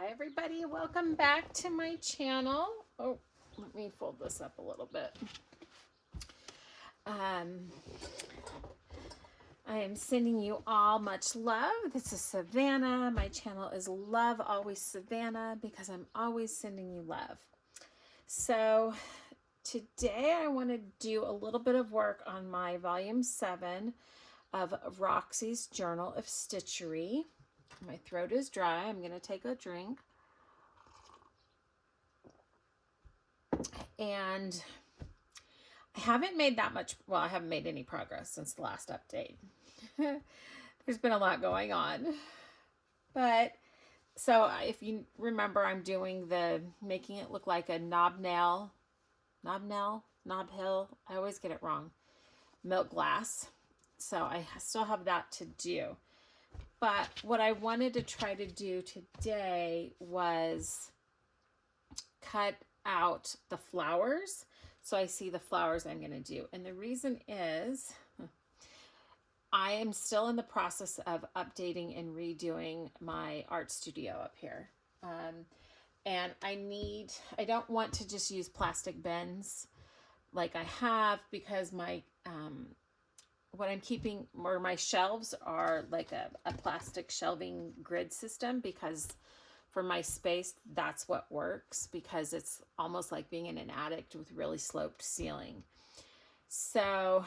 Hi everybody, welcome back to my channel. Oh, let me fold this up a little bit. I am sending you all much love. This is Savannah. My channel is Love Always Savannah because I'm always sending you love. So today I want to do a little bit of work on my volume 7 of Roxy's Journal of Stitchery. My throat is dry. I'm going to take a drink. And I haven't made that much, well, I haven't made any progress since the last update. There's been a lot going on. But, so if you remember, I'm doing making it look like a knob hill, I always get it wrong, milk glass. So I still have that to do. But what I wanted to try to do today was cut out the flowers. So I see the flowers I'm going to do. And the reason is I am still in the process of updating and redoing my art studio up here. And I don't want to just use plastic bins like I have, because my, what I'm keeping, or my shelves are like a plastic shelving grid system, because for my space, that's what works, because it's almost like being in an attic with really sloped ceiling. So,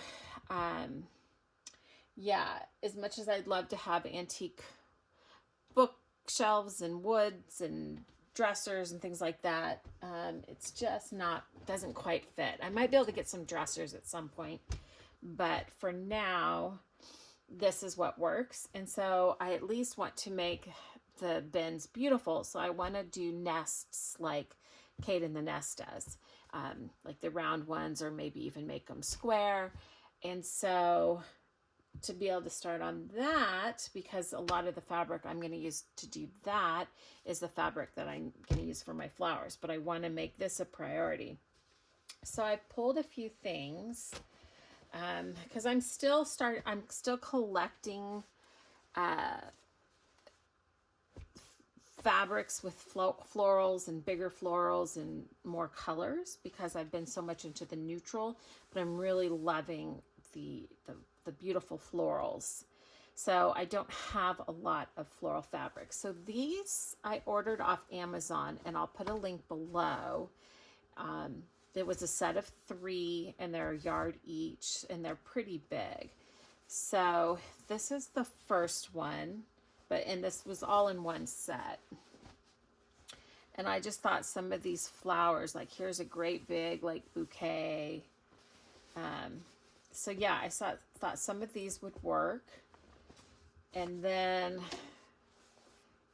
yeah, as much as I'd love to have antique bookshelves and woods and dressers and things like that, it's just doesn't quite fit. I might be able to get some dressers at some point, but for now, this is what works. And so I at least want to make the bins beautiful. So I want to do nests like Kate in the Nest does, like the round ones, or maybe even make them square. And so to be able to start on that, because a lot of the fabric I'm going to use to do that is the fabric that I'm going to use for my flowers, but I want to make this a priority. So I pulled a few things, because I'm still collecting fabrics with florals and bigger florals and more colors, because I've been so much into the neutral, but I'm really loving the beautiful florals. So I don't have a lot of floral fabric. So these I ordered off Amazon, and I'll put a link below. There was a set of 3, and they're a yard each, and they're pretty big. So this is the first one, and this was all in one set. And I just thought some of these flowers, like here's a great big like bouquet. So yeah, I thought some of these would work. And then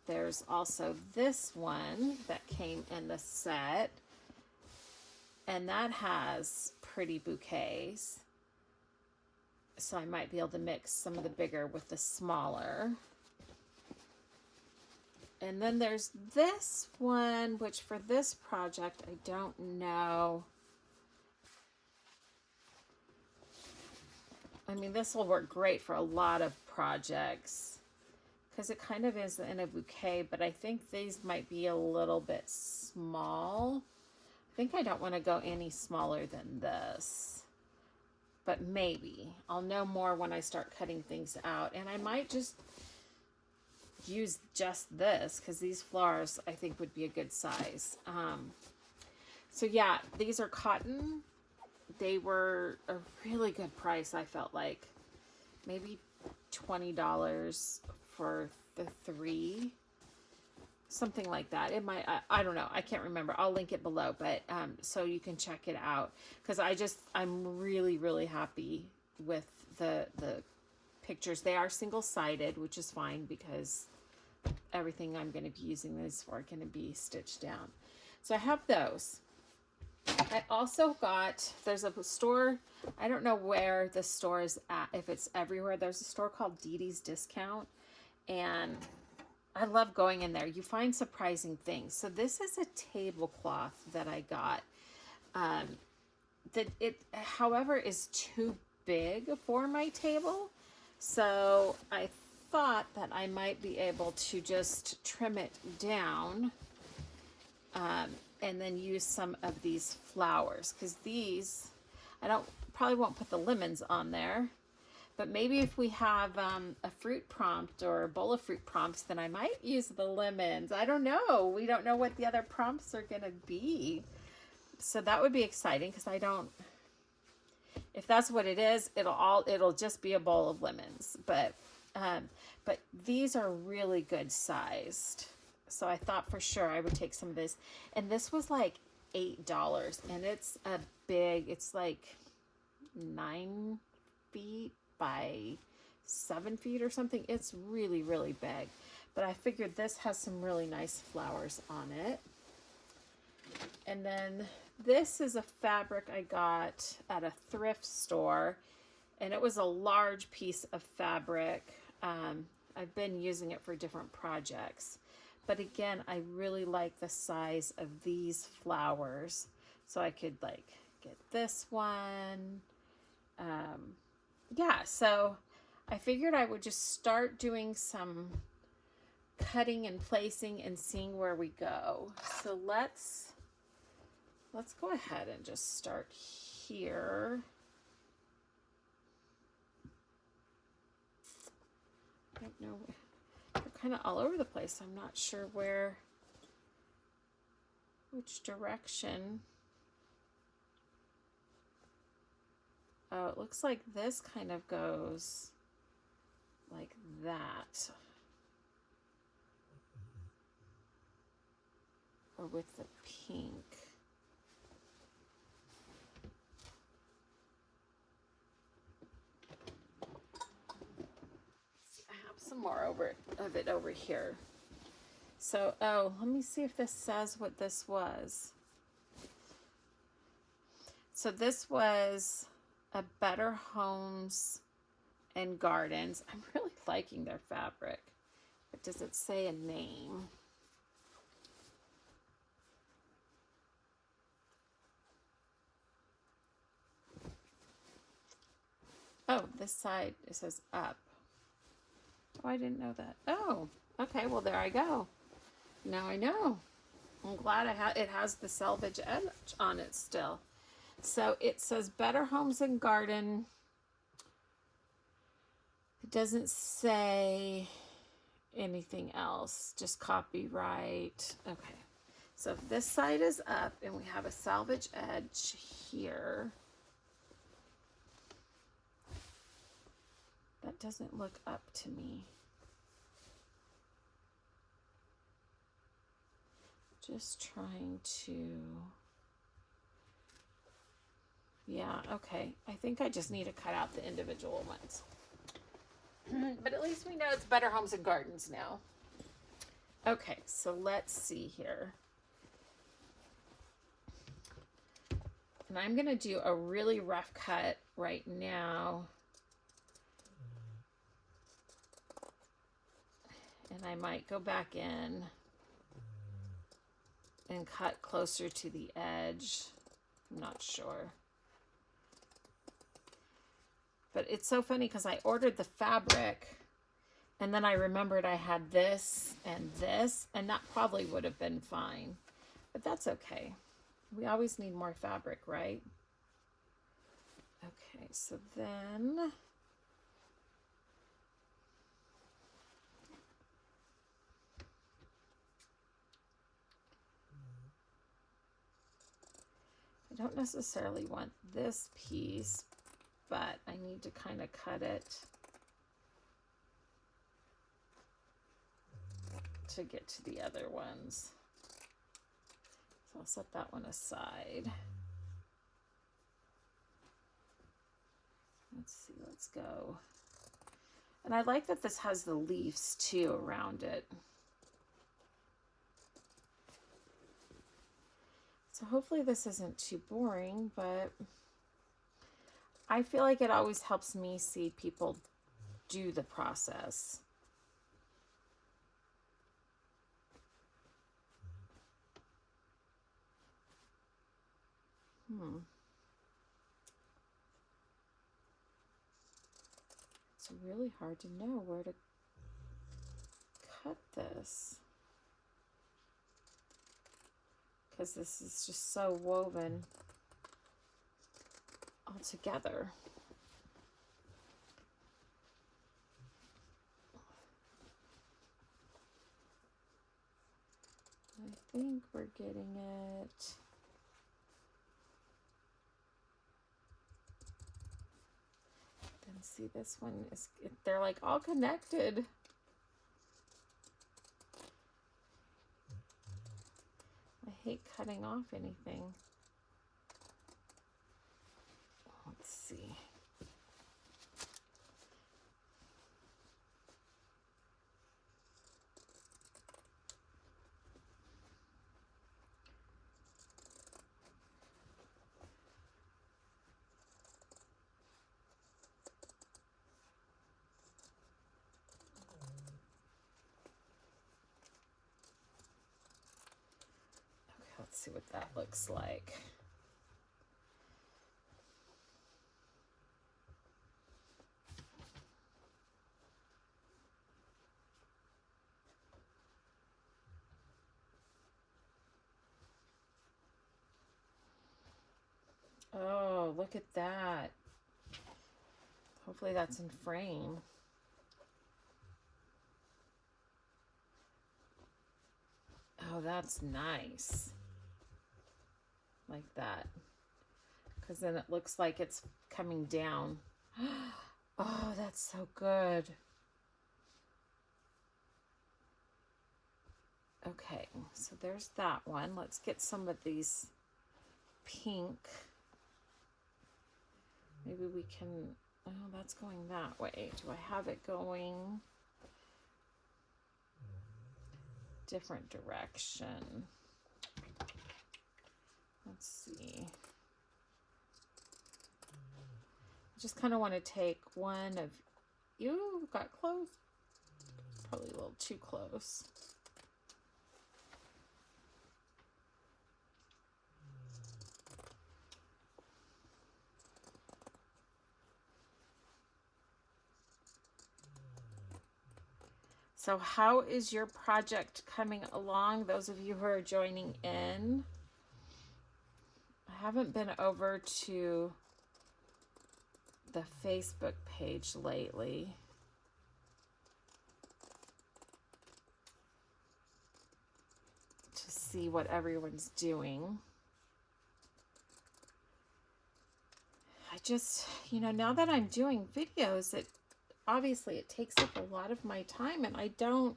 there's also this one that came in the set, and that has pretty bouquets. So I might be able to mix some of the bigger with the smaller. And then there's this one, which for this project, I don't know. I mean, this will work great for a lot of projects, because it kind of is in a bouquet, but I think these might be a little bit small. I think I don't want to go any smaller than this, but maybe. I'll know more when I start cutting things out, and I might just use just this, because these flowers I think would be a good size. So yeah, these are cotton. They were a really good price. I felt like maybe $20 for the 3, something like that. It might, I don't know, I can't remember. I'll link it below, but so you can check it out, because I'm really happy with the pictures. They are single-sided, which is fine, because everything I'm going to be using these for going to be stitched down. So I have those. I also got, there's a store, I don't know where the store is at, if it's everywhere. There's a store called Dee Dee's Discount, and I love going in there. You find surprising things. So this is a tablecloth that I got. That it, however, is too big for my table. So I thought that I might be able to just trim it down and then use some of these flowers, because these, probably won't put the lemons on there, but maybe if we have a fruit prompt or a bowl of fruit prompts, then I might use the lemons. I don't know. We don't know what the other prompts are going to be. So that would be exciting, because if that's what it is, it'll just be a bowl of lemons. But these are really good sized. So I thought for sure I would take some of this. And this was like $8, and it's it's like 9 feet by 7 feet or something. It's really, really big. But I figured this has some really nice flowers on it. And then this is a fabric I got at a thrift store, and it was a large piece of fabric. I've been using it for different projects. But again, I really like the size of these flowers. So I could like get this one. Yeah, so I figured I would just start doing some cutting and placing and seeing where we go. So let's go ahead and just start here. I don't know. They're kind of all over the place. I'm not sure which direction. Oh, it looks like this kind of goes like that. Or with the pink. I have some more of it over here. So, let me see if this says what this was. So this was a Better Homes and Gardens. I'm really liking their fabric. But does it say a name? Oh, this side, it says up. Oh, I didn't know that. Oh, okay, well, there I go. Now I know. I'm glad it has the selvage edge on it still. So it says Better Homes and Garden. It doesn't say anything else, just copyright. Okay, so if this side is up and we have a selvage edge here, that doesn't look up to me. Just trying to, yeah, okay. I think I just need to cut out the individual ones. But at least we know it's Better Homes and Gardens now. Okay, so let's see here. And I'm going to do a really rough cut right now. And I might go back in and cut closer to the edge. I'm not sure. But it's so funny because I ordered the fabric and then I remembered I had this, and that probably would have been fine. But that's okay. We always need more fabric, right? Okay, so then I don't necessarily want this piece, but I need to kind of cut it to get to the other ones. So I'll set that one aside. Let's see, let's go. And I like that this has the leaves too around it. So hopefully this isn't too boring, but I feel like it always helps me see people do the process. It's really hard to know where to cut this because this is just so woven all together. I think we're getting it. Then see, this one is, they're like all connected. I hate cutting off anything. Let's see. Let's see what that looks like. Oh, look at that. Hopefully that's in frame. Oh, that's nice. Like that. Because then it looks like it's coming down. Oh, that's so good. Okay, so there's that one. Let's get some of these pink. Maybe we can, oh, that's going that way. Do I have it going different direction? Let's see. I just kind of want to take one of, you got close. Probably a little too close. So how is your project coming along? Those of you who are joining in. I haven't been over to the Facebook page lately. To see what everyone's doing. I just, you know, now that I'm doing videos, obviously it takes up a lot of my time and I don't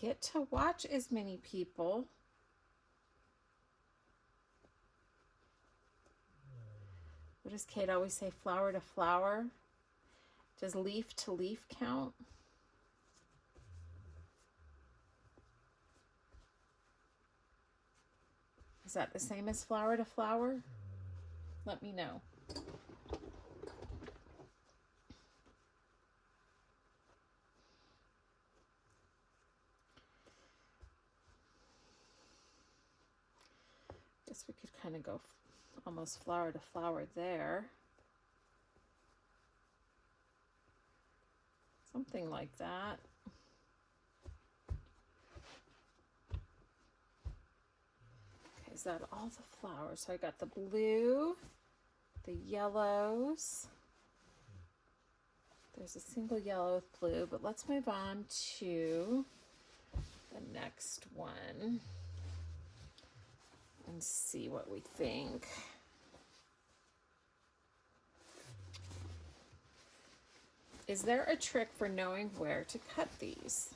get to watch as many people. What does Kate always say? Flower to flower? Does leaf to leaf count? Is that the same as flower to flower? Let me know. Guess we could kind of go almost flower to flower there. Something like that. Okay, is that all the flowers? So I got the blue, the yellows. There's a single yellow with blue, but let's move on to the next one and see what we think. Is there a trick for knowing where to cut these?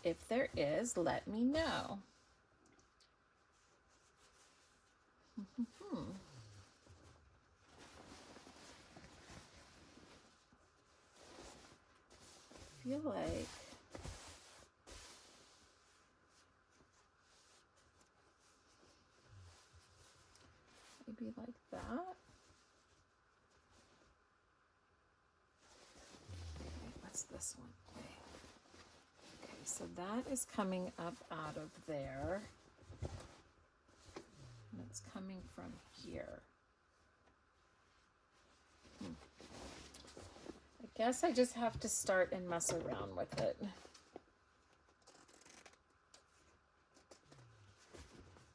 If there is, let me know. I feel like maybe like that. Okay, what's this one? Okay, so that is coming up out of there. And it's coming from here. Guess I just have to start and mess around with it.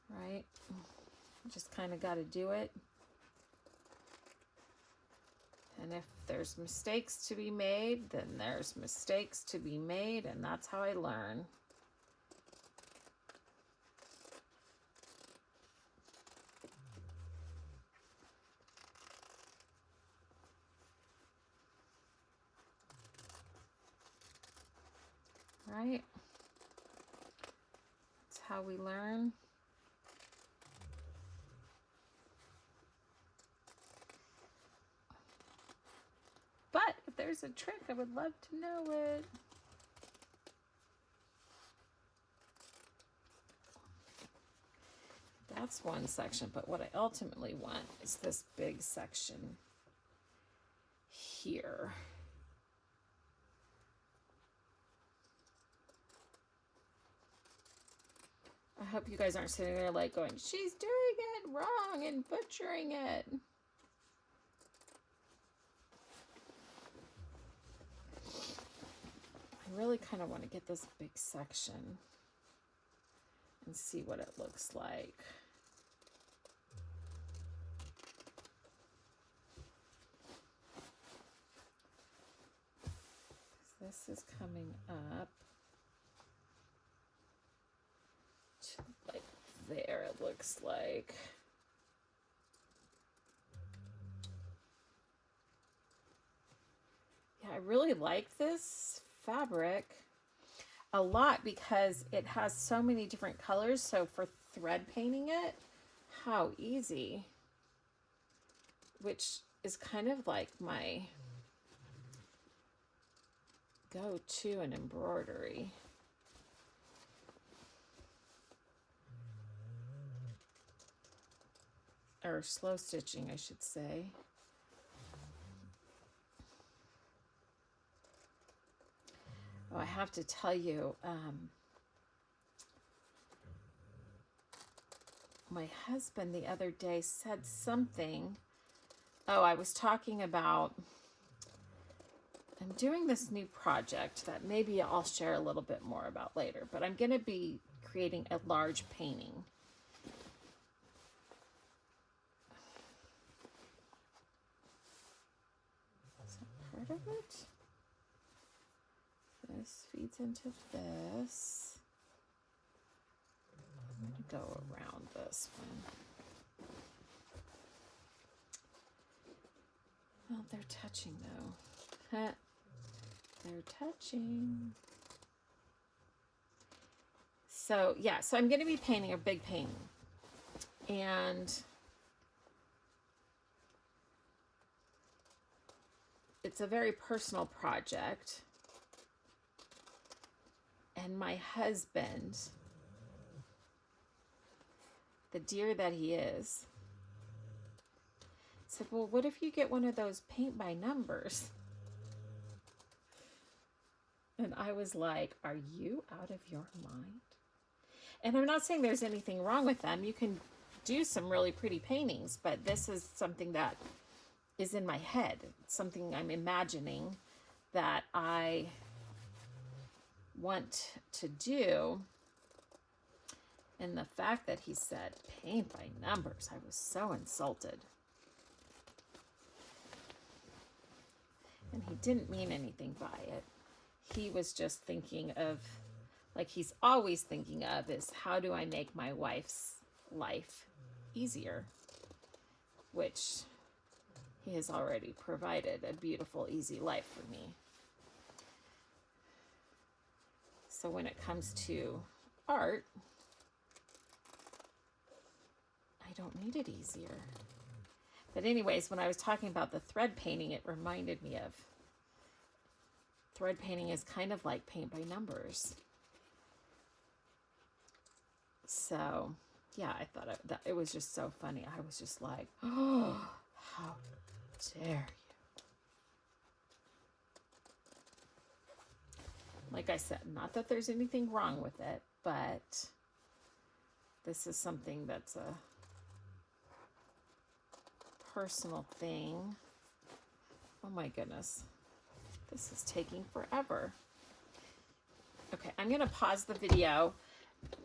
Right? Just kind of got to do it. And if there's mistakes to be made, then there's mistakes to be made, and that's how I learn. Right? That's how we learn. But if there's a trick, I would love to know it. That's one section, but what I ultimately want is this big section here. I hope you guys aren't sitting there like going, she's doing it wrong and butchering it. I really kind of want to get this big section and see what it looks like. This is coming up to like there, it looks like. Yeah, I really like this fabric a lot because it has so many different colors. So for thread painting it, how easy, which is kind of like my go-to in embroidery. Or slow stitching, I should say. Oh, I have to tell you, my husband the other day said something. Oh, I was talking about, I'm doing this new project that maybe I'll share a little bit more about later, but I'm going to be creating a large painting. Is that part of it? This feeds into this. I'm going to go around this one. Oh, they're touching though. They're touching. So yeah, so I'm going to be painting a big painting. And it's a very personal project. And my husband, the dear that he is, said, well, what if you get one of those paint by numbers? And I was like, are you out of your mind? And I'm not saying there's anything wrong with them. You can do some really pretty paintings, but this is something that is in my head. It's something I'm imagining that I want to do. And the fact that he said paint by numbers, I was so insulted. And he didn't mean anything by it. He was just thinking of, like he's always thinking of, is how do I make my wife's life easier? Which he has already provided a beautiful, easy life for me. So when it comes to art, I don't need it easier. But anyways, when I was talking about the thread painting, it reminded me of thread painting is kind of like paint by numbers. So yeah, I thought that it was just so funny. I was just like, oh, how dare you. Like I said, not that there's anything wrong with it, but this is something that's a personal thing. Oh my goodness. This is taking forever. Okay, I'm going to pause the video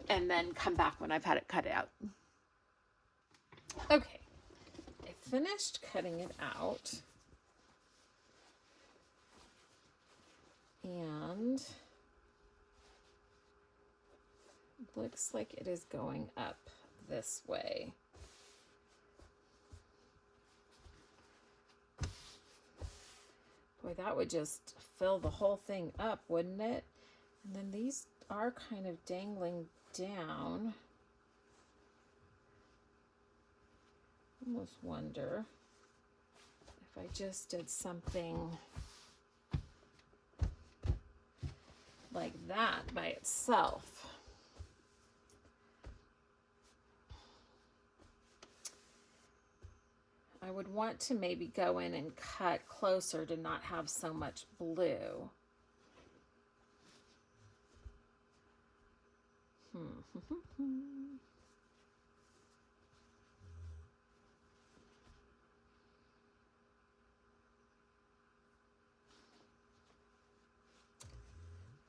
and then come back when I've had it cut out. Okay, I finished cutting it out. And it looks like it is going up this way. Boy, that would just fill the whole thing up, wouldn't it? And then these are kind of dangling down. Almost wonder if I just did something like that by itself. I would want to maybe go in and cut closer to not have so much blue.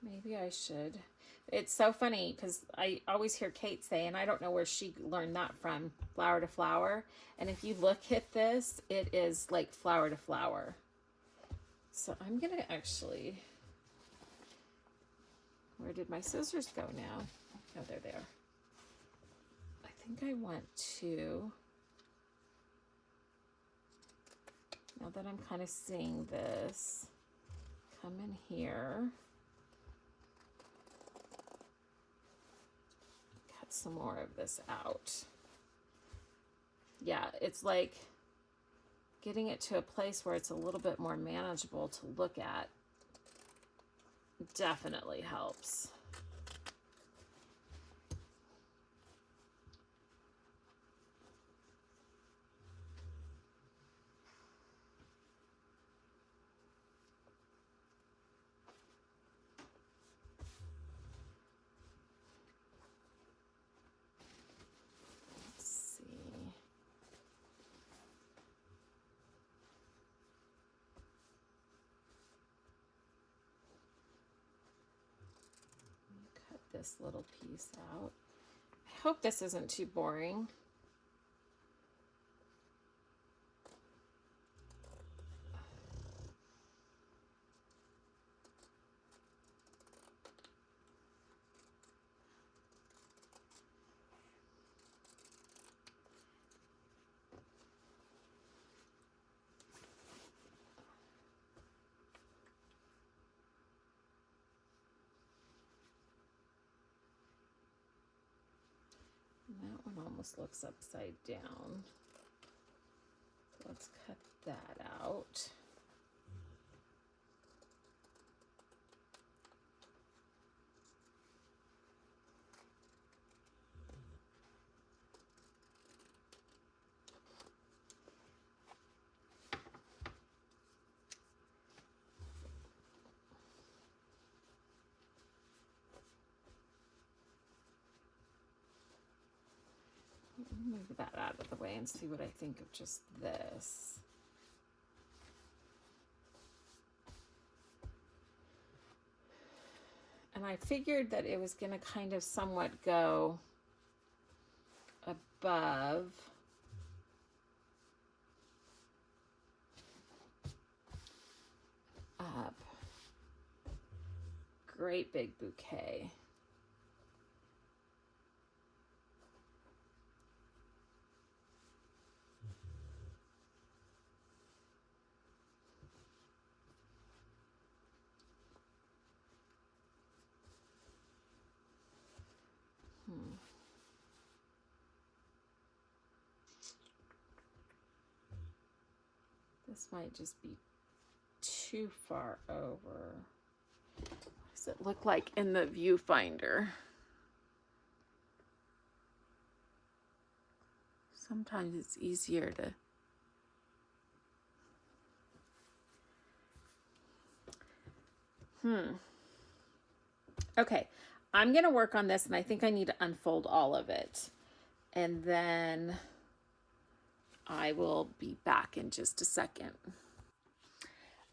Maybe I should. It's so funny because I always hear Kate say, and I don't know where she learned that from, flower to flower. And if you look at this, it is like flower to flower. So I'm going to actually, where did my scissors go now? Oh, they're there. I think I want to, now that I'm kind of seeing this, come in here. Cut some more of this out. Yeah, it's like getting it to a place where it's a little bit more manageable to look at. Definitely helps. This little piece out. I hope this isn't too boring. That one almost looks upside down. Let's cut that out. Move that out of the way and see what I think of just this. And I figured that it was going to kind of somewhat go above. Up. Great big bouquet. This might just be too far over. What does it look like in the viewfinder? Sometimes it's easier to... Okay, I'm going to work on this, and I think I need to unfold all of it. And then I will be back in just a second.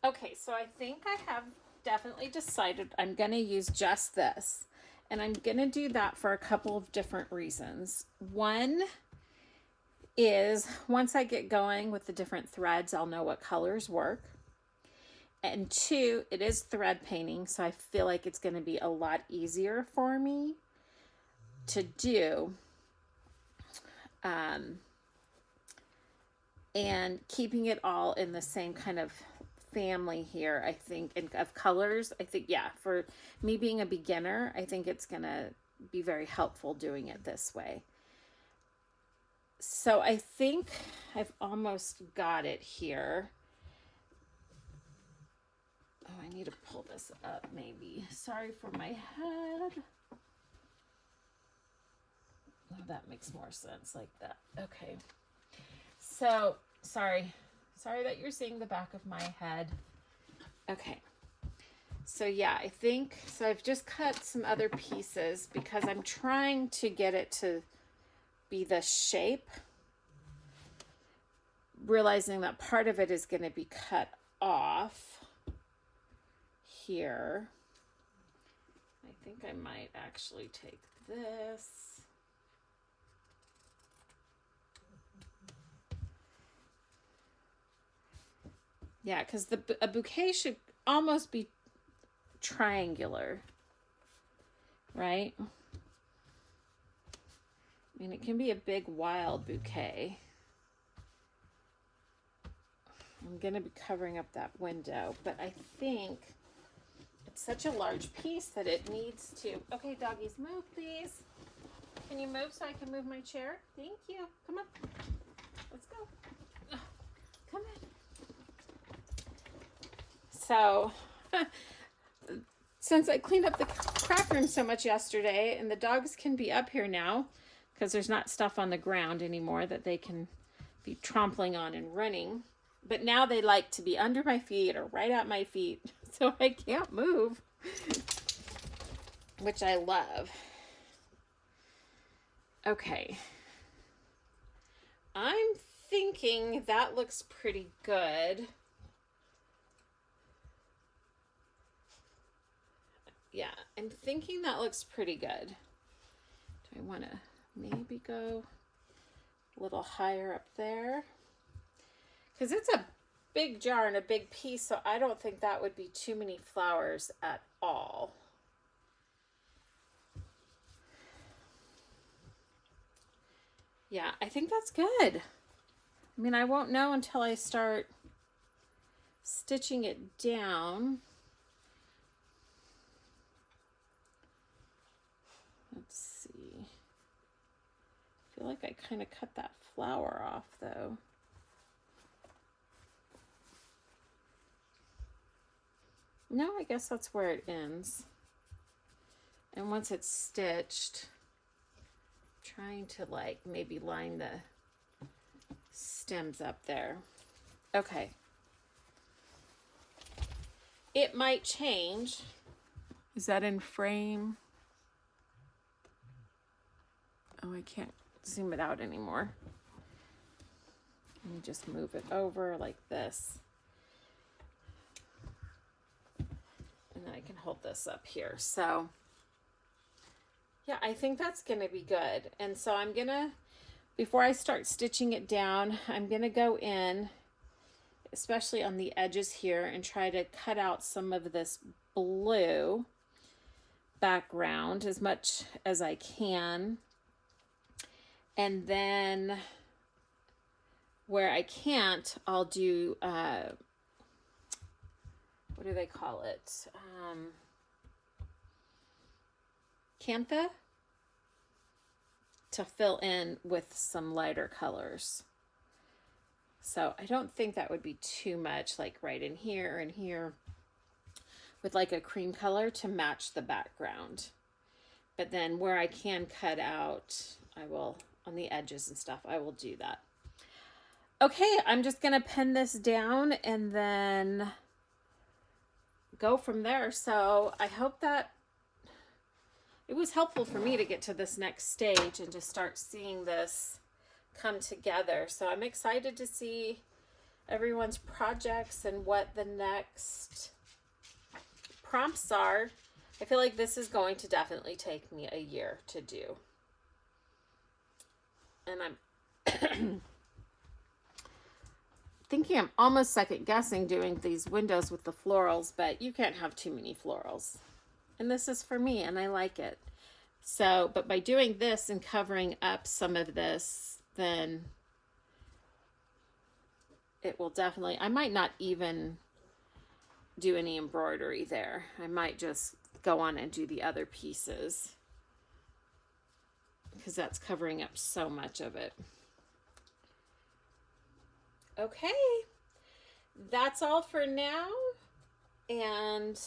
Okay, so I think I have definitely decided I'm going to use just this. And I'm going to do that for a couple of different reasons. One is once I get going with the different threads, I'll know what colors work. And two, it is thread painting, so I feel like it's going to be a lot easier for me to do. And keeping it all in the same kind of family here, I think, and of colors, I think, yeah, for me being a beginner, I think it's going to be very helpful doing it this way. So I think I've almost got it here. Oh, I need to pull this up maybe. Sorry for my head. Oh, that makes more sense like that. Okay. So, sorry that you're seeing the back of my head. Okay. So yeah, I think, so I've just cut some other pieces because I'm trying to get it to be the shape. Realizing that part of it is going to be cut off here. I think I might actually take this. Yeah, because a bouquet should almost be triangular, right? I mean, it can be a big wild bouquet. I'm going to be covering up that window, but I think it's such a large piece that it needs to... Okay, doggies, move, please. Can you move so I can move my chair? Thank you. Come on. Let's go. Oh, come on. So, since I cleaned up the craft room so much yesterday, and the dogs can be up here now, because there's not stuff on the ground anymore that they can be trampling on and running. But now they like to be under my feet or right at my feet, so I can't move, which I love. Okay. I'm thinking that looks pretty good. Yeah, I'm thinking that looks pretty good. Do I want to maybe go a little higher up there? Because it's a big jar and a big piece, so I don't think that would be too many flowers at all. Yeah, I think that's good. I mean, I won't know until I start stitching it down. Let's see. I feel like I kind of cut that flower off though. No, I guess that's where it ends. And once it's stitched, trying to like maybe line the stems up there. Okay. It might change. Is that in frame? Oh, I can't zoom it out anymore. Let me just move it over like this. And then I can hold this up here. So yeah, I think that's going to be good. And so I'm going to, before I start stitching it down, I'm going to go in, especially on the edges here, and try to cut out some of this blue background as much as I can. And then where I can't, I'll do, what do they call it? Cantha, to fill in with some lighter colors. So I don't think that would be too much, like right in here and here, with like a cream color to match the background. But then where I can cut out, I will, on the edges and stuff, I will do that. Okay, I'm just gonna pin this down and then go from there. So I hope that it was helpful for me to get to this next stage and to start seeing this come together. So I'm excited to see everyone's projects and what the next prompts are. I feel like this is going to definitely take me a year to do. And I'm thinking I'm almost second guessing doing these windows with the florals, but you can't have too many florals. And this is for me, and I like it. So, but by doing this and covering up some of this, then it will definitely, I might not even do any embroidery there. I might just go on and do the other pieces because that's covering up so much of it. Okay, that's all for now, and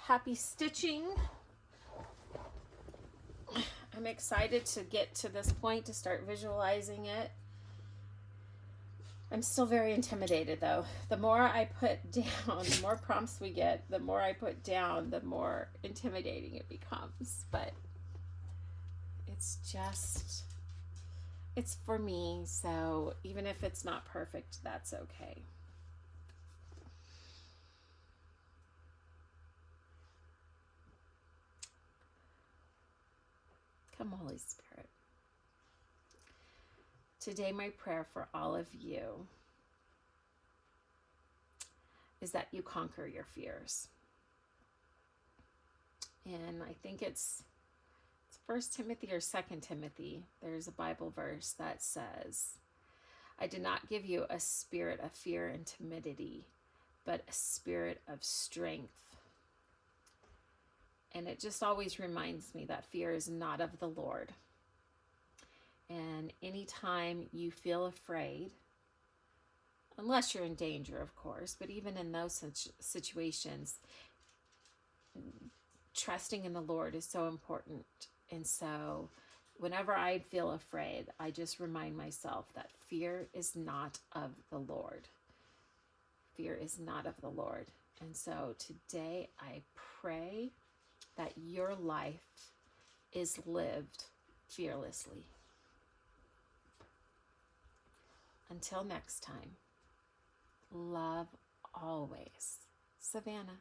happy stitching. I'm excited to get to this point to start visualizing it. I'm still very intimidated though. The more I put down, the more prompts we get, the more I put down, the more intimidating it becomes. But it's just, it's for me, so even if it's not perfect, that's okay. Come, Holy Spirit. Today, my prayer for all of you is that you conquer your fears. And I think it's 1 Timothy or 2 Timothy. There's a Bible verse that says, I did not give you a spirit of fear and timidity, but a spirit of strength. And it just always reminds me that fear is not of the Lord. And anytime you feel afraid, unless you're in danger, of course, but even in those situations, trusting in the Lord is so important. And so whenever I feel afraid, I just remind myself that fear is not of the Lord. Fear is not of the Lord. And so today I pray that your life is lived fearlessly. Until next time, love always. Savannah.